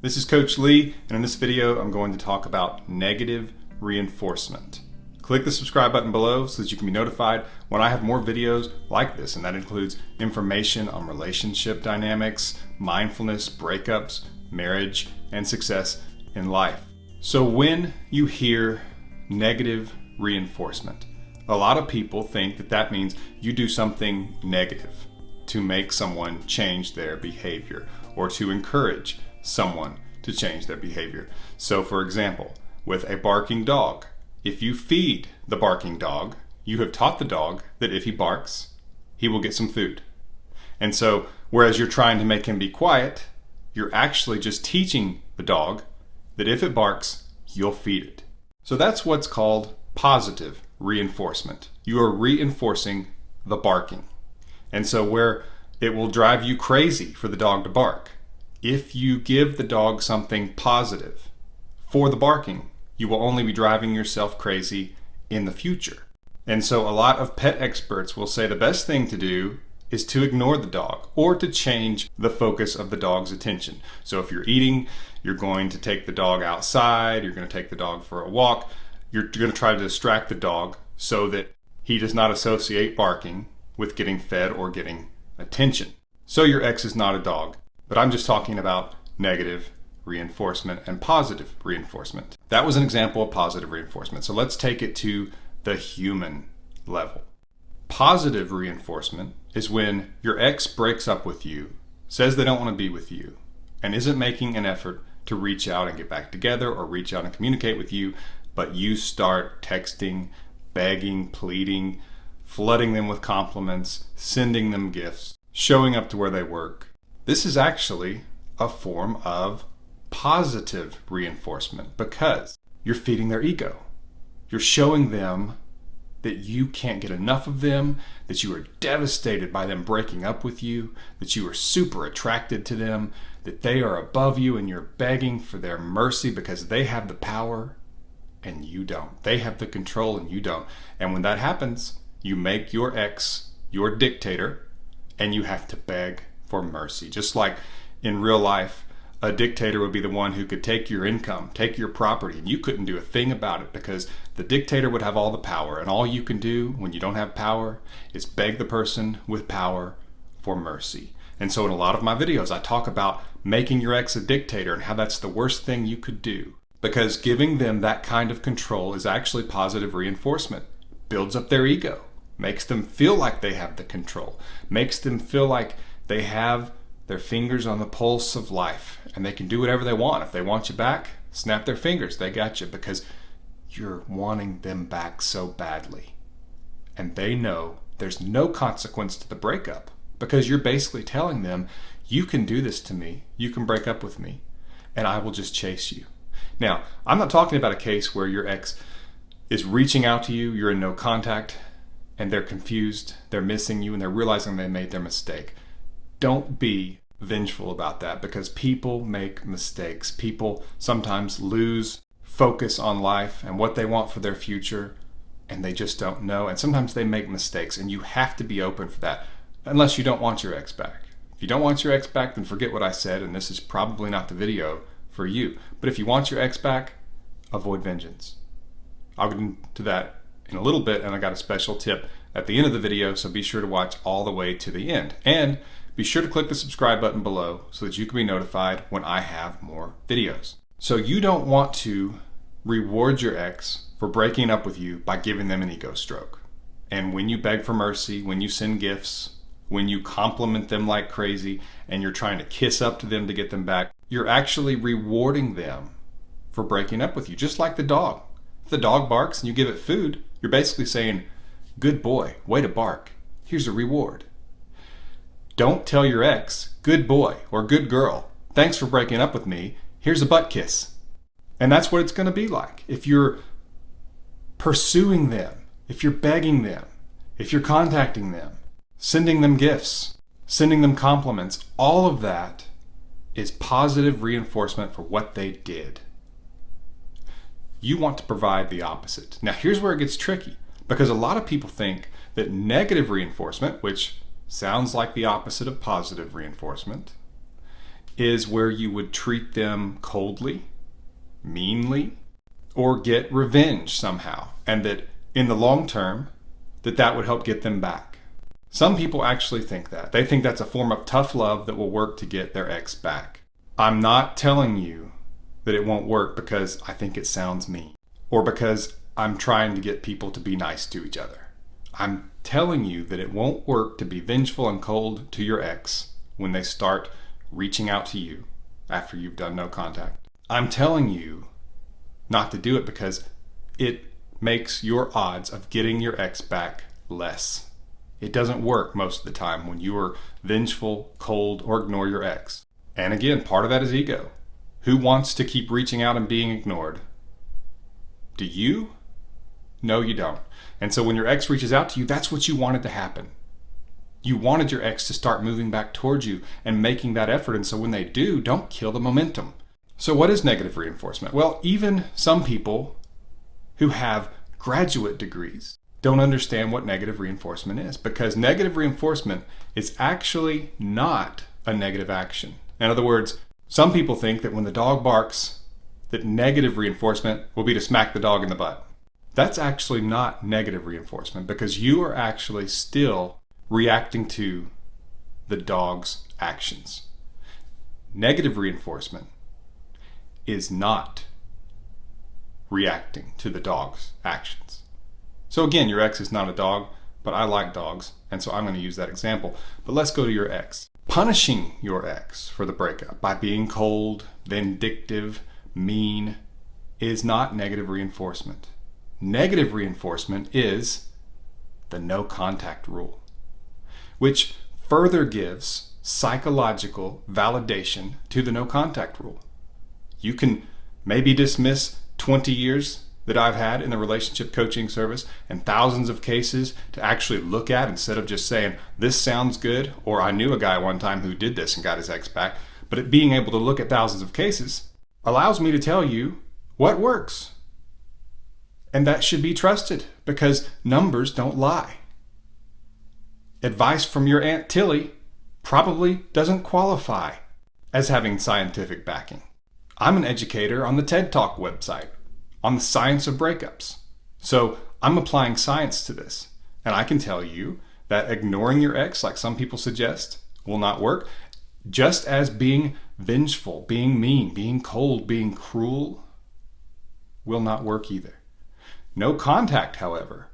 This is Coach Lee, and in this video I'm going to talk about negative reinforcement. Click the subscribe button below so that you can be notified when I have more videos like this, and that includes information on relationship dynamics, mindfulness, breakups, marriage, and success in life. So when you hear negative reinforcement, a lot of people think that that means you do something negative to make someone change their behavior or to encourage someone to change their behavior. So for example, with a barking dog, if you feed the barking dog, you have taught the dog that if he barks, he will get some food. And so whereas you're trying to make him be quiet, you're actually just teaching the dog that if it barks, you'll feed it. So that's what's called positive reinforcement. You are reinforcing the barking. And so where it will drive you crazy for the dog to bark, if you give the dog something positive for the barking, you will only be driving yourself crazy in the future. And so a lot of pet experts will say the best thing to do is to ignore the dog or to change the focus of the dog's attention. So if you're eating, you're going to take the dog outside, you're going to take the dog for a walk, you're going to try to distract the dog so that he does not associate barking with getting fed or getting attention. So your ex is not a dog, but I'm just talking about negative reinforcement and positive reinforcement. That was an example of positive reinforcement. So let's take it to the human level. Positive reinforcement is when your ex breaks up with you, says they don't want to be with you, and isn't making an effort to reach out and get back together or reach out and communicate with you, but you start texting, begging, pleading, flooding them with compliments, sending them gifts, showing up to where they work. This is actually a form of positive reinforcement because you're feeding their ego. You're showing them that you can't get enough of them, that you are devastated by them breaking up with you, that you are super attracted to them, that they are above you and you're begging for their mercy because they have the power and you don't. They have the control and you don't. And when that happens, you make your ex your dictator and you have to beg for mercy. Just like in real life, a dictator would be the one who could take your income, take your property, and you couldn't do a thing about it because the dictator would have all the power, and all you can do when you don't have power is beg the person with power for mercy. And so in a lot of my videos, I talk about making your ex a dictator and how that's the worst thing you could do, because giving them that kind of control is actually positive reinforcement. Builds up their ego, makes them feel like they have the control, makes them feel like they have their fingers on the pulse of life and they can do whatever they want. If they want you back, snap their fingers, they got you because you're wanting them back so badly. And they know there's no consequence to the breakup because you're basically telling them, you can do this to me, you can break up with me, and I will just chase you. Now, I'm not talking about a case where your ex is reaching out to you, you're in no contact, and they're confused, they're missing you, and they're realizing they made their mistake. Don't be vengeful about that because people make mistakes. People sometimes lose focus on life and what they want for their future, and they just don't know. And sometimes they make mistakes, and you have to be open for that unless you don't want your ex back. If you don't want your ex back, then forget what I said, and this is probably not the video for you. But if you want your ex back, avoid vengeance. I'll get into that in a little bit, and I got a special tip at the end of the video, so be sure to watch all the way to the end. And be sure to click the subscribe button below so that you can be notified when I have more videos. So you don't want to reward your ex for breaking up with you by giving them an ego stroke. And when you beg for mercy, when you send gifts, when you compliment them like crazy, and you're trying to kiss up to them to get them back, you're actually rewarding them for breaking up with you, just like the dog. If the dog barks and you give it food, you're basically saying, good boy, way to bark. Here's a reward. Don't tell your ex, good boy or good girl, thanks for breaking up with me, here's a butt kiss. And that's what it's going to be like. If you're pursuing them, if you're begging them, if you're contacting them, sending them gifts, sending them compliments, all of that is positive reinforcement for what they did. You want to provide the opposite. Now here's where it gets tricky, because a lot of people think that negative reinforcement, which sounds like the opposite of positive reinforcement, is where you would treat them coldly, meanly, or get revenge somehow, and that in the long term, that would help get them back. Some people actually think that. They think that's a form of tough love that will work to get their ex back. I'm not telling you that it won't work because I think it sounds mean, or because I'm trying to get people to be nice to each other. I'm telling you that it won't work to be vengeful and cold to your ex when they start reaching out to you after you've done no contact. I'm telling you not to do it because it makes your odds of getting your ex back less. It doesn't work most of the time when you are vengeful, cold, or ignore your ex. And again, part of that is ego. Who wants to keep reaching out and being ignored? Do you? No, you don't. And so when your ex reaches out to you, that's what you wanted to happen. You wanted your ex to start moving back towards you and making that effort. And so when they do, don't kill the momentum. So what is negative reinforcement? Well, even some people who have graduate degrees don't understand what negative reinforcement is, because negative reinforcement is actually not a negative action. In other words, some people think that when the dog barks, that negative reinforcement will be to smack the dog in the butt. That's actually not negative reinforcement, because you are actually still reacting to the dog's actions. Negative reinforcement is not reacting to the dog's actions. So again, your ex is not a dog, but I like dogs, and so I'm going to use that example. But let's go to your ex. Punishing your ex for the breakup by being cold, vindictive, mean is not negative reinforcement. Negative reinforcement is the no contact rule, which further gives psychological validation to the no contact rule. You can maybe dismiss 20 years that I've had in the relationship coaching service and thousands of cases to actually look at instead of just saying, this sounds good, or I knew a guy one time who did this and got his ex back. But it being able to look at thousands of cases allows me to tell you what works. And that should be trusted because numbers don't lie. Advice from your Aunt Tilly probably doesn't qualify as having scientific backing. I'm an educator on the TED Talk website on the science of breakups. So I'm applying science to this. And I can tell you that ignoring your ex, like some people suggest, will not work. Just as being vengeful, being mean, being cold, being cruel will not work either. No contact, however,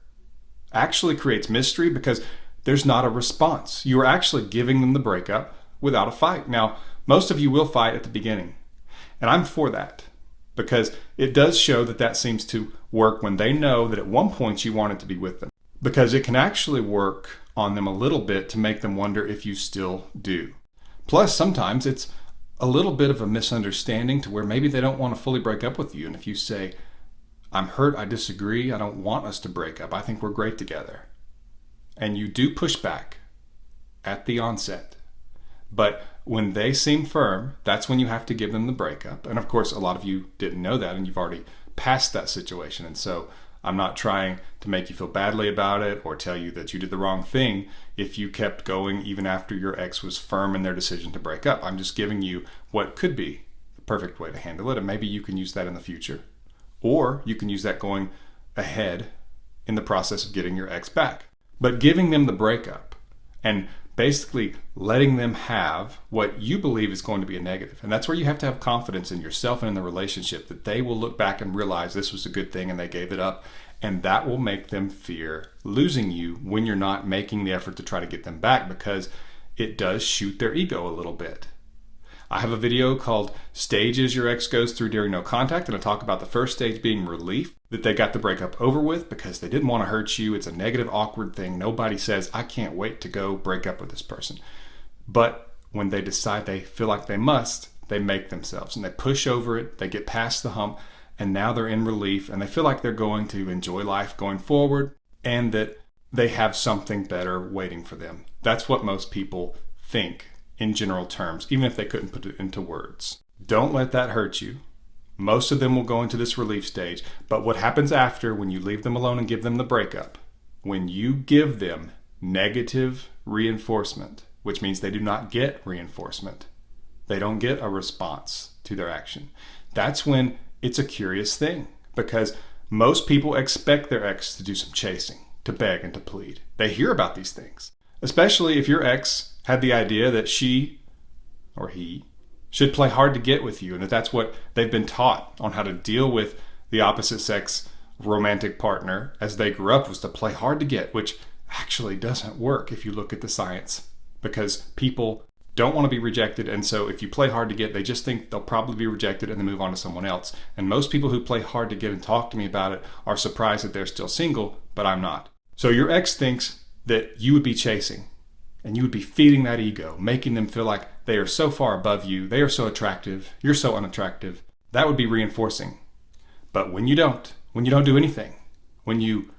actually creates mystery because there's not a response. You are actually giving them the breakup without a fight. Now, most of you will fight at the beginning. And I'm for that because it does show that seems to work when they know that at one point you wanted to be with them. Because it can actually work on them a little bit to make them wonder if you still do. Plus, sometimes it's a little bit of a misunderstanding to where maybe they don't want to fully break up with you. And if you say, I'm hurt, I disagree, I don't want us to break up, I think we're great together. And you do push back at the onset. But when they seem firm, that's when you have to give them the breakup. And of course, a lot of you didn't know that and you've already passed that situation. And so I'm not trying to make you feel badly about it or tell you that you did the wrong thing if you kept going even after your ex was firm in their decision to break up. I'm just giving you what could be the perfect way to handle it. And maybe you can use that in the future. Or you can use that going ahead in the process of getting your ex back. But giving them the breakup and basically letting them have what you believe is going to be a negative. And that's where you have to have confidence in yourself and in the relationship that they will look back and realize this was a good thing and they gave it up. And that will make them fear losing you when you're not making the effort to try to get them back, because it does shoot their ego a little bit. I have a video called Stages Your Ex Goes Through During No Contact, and I talk about the first stage being relief, that they got the breakup over with because they didn't want to hurt you. It's a negative, awkward thing. Nobody says, I can't wait to go break up with this person. But when they decide they feel like they must, they make themselves and they push over it, they get past the hump, and now they're in relief and they feel like they're going to enjoy life going forward and that they have something better waiting for them. That's what most people think in general terms, even if they couldn't put it into words. Don't let that hurt you. Most of them will go into this relief stage, but what happens after when you leave them alone and give them the breakup, when you give them negative reinforcement, which means they do not get reinforcement, they don't get a response to their action. That's when it's a curious thing, because most people expect their ex to do some chasing, to beg and to plead. They hear about these things, especially if your ex had the idea that she or he should play hard to get with you, and that that's what they've been taught on how to deal with the opposite sex romantic partner as they grew up, was to play hard to get, which actually doesn't work if you look at the science, because people don't want to be rejected, and so if you play hard to get, they just think they'll probably be rejected and then move on to someone else. And most people who play hard to get and talk to me about it are surprised that they're still single, but I'm not. So your ex thinks that you would be chasing, and you would be feeding that ego, making them feel like they are so far above you, they are so attractive, you're so unattractive. That would be reinforcing. But when you don't do anything, when you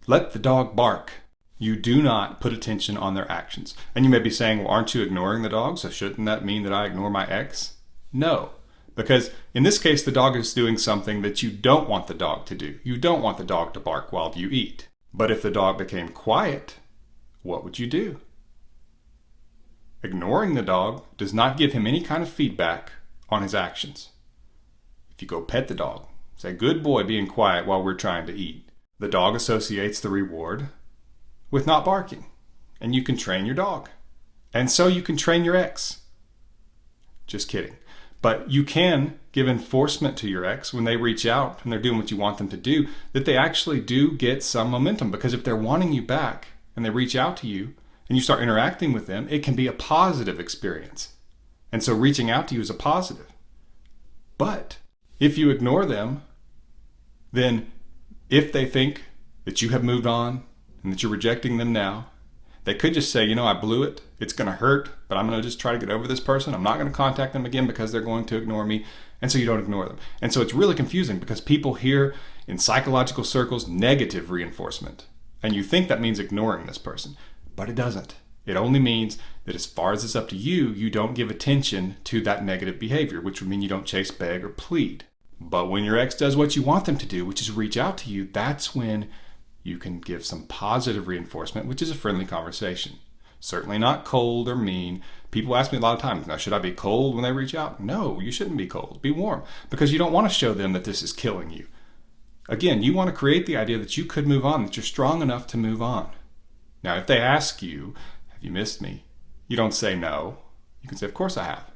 let the dog bark, you do not put attention on their actions. And you may be saying, well, aren't you ignoring the dog? So shouldn't that mean that I ignore my ex? No, because in this case, the dog is doing something that you don't want the dog to do. You don't want the dog to bark while you eat. But if the dog became quiet, what would you do? Ignoring the dog does not give him any kind of feedback on his actions. If you go pet the dog, say, good boy being quiet while we're trying to eat, the dog associates the reward with not barking, and you can train your dog. And so you can train your ex. Just kidding. But you can give enforcement to your ex when they reach out and they're doing what you want them to do, that they actually do get some momentum. Because if they're wanting you back and they reach out to you and you start interacting with them, it can be a positive experience. And so reaching out to you is a positive. But if you ignore them, then if they think that you have moved on and that you're rejecting them now, they could just say, I blew it. It's going to hurt, but I'm going to just try to get over this person. I'm not going to contact them again because they're going to ignore me. And so you don't ignore them. And so it's really confusing because people hear in psychological circles negative reinforcement. And you think that means ignoring this person, but it doesn't. It only means that as far as it's up to you, you don't give attention to that negative behavior, which would mean you don't chase, beg, or plead. But when your ex does what you want them to do, which is reach out to you, that's when you can give some positive reinforcement, which is a friendly conversation. Certainly not cold or mean. People ask me a lot of times, now, should I be cold when they reach out? No, you shouldn't be cold. Be warm, because you don't want to show them that this is killing you. Again, you want to create the idea that you could move on, that you're strong enough to move on. Now, if they ask you, have you missed me? You don't say no. You can say, of course I have.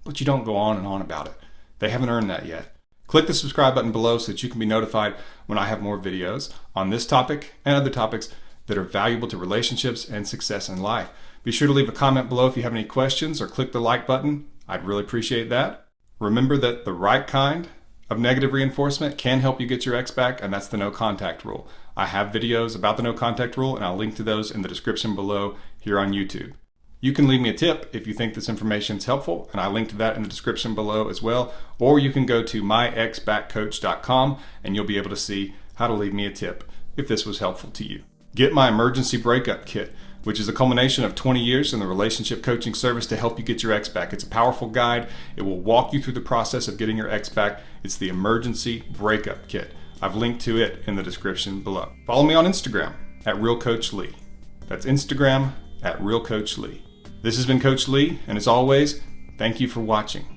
But you don't go on and on about it. They haven't earned that yet. Click the subscribe button below so that you can be notified when I have more videos on this topic and other topics that are valuable to relationships and success in life. Be sure to leave a comment below if you have any questions, or click the like button. I'd really appreciate that. Remember that the right kind of negative reinforcement can help you get your ex back, and that's the no contact rule. I have videos about the no contact rule, and I'll link to those in the description below here on YouTube. You can leave me a tip if you think this information is helpful, and I link to that in the description below as well. Or you can go to myexbackcoach.com and you'll be able to see how to leave me a tip if this was helpful to you. Get my emergency breakup kit, which is a culmination of 20 years in the relationship coaching service to help you get your ex back. It's a powerful guide. It will walk you through the process of getting your ex back. It's the emergency breakup kit. I've linked to it in the description below. Follow me on Instagram at RealCoachLee. That's Instagram at RealCoachLee. This has been Coach Lee, and as always, thank you for watching.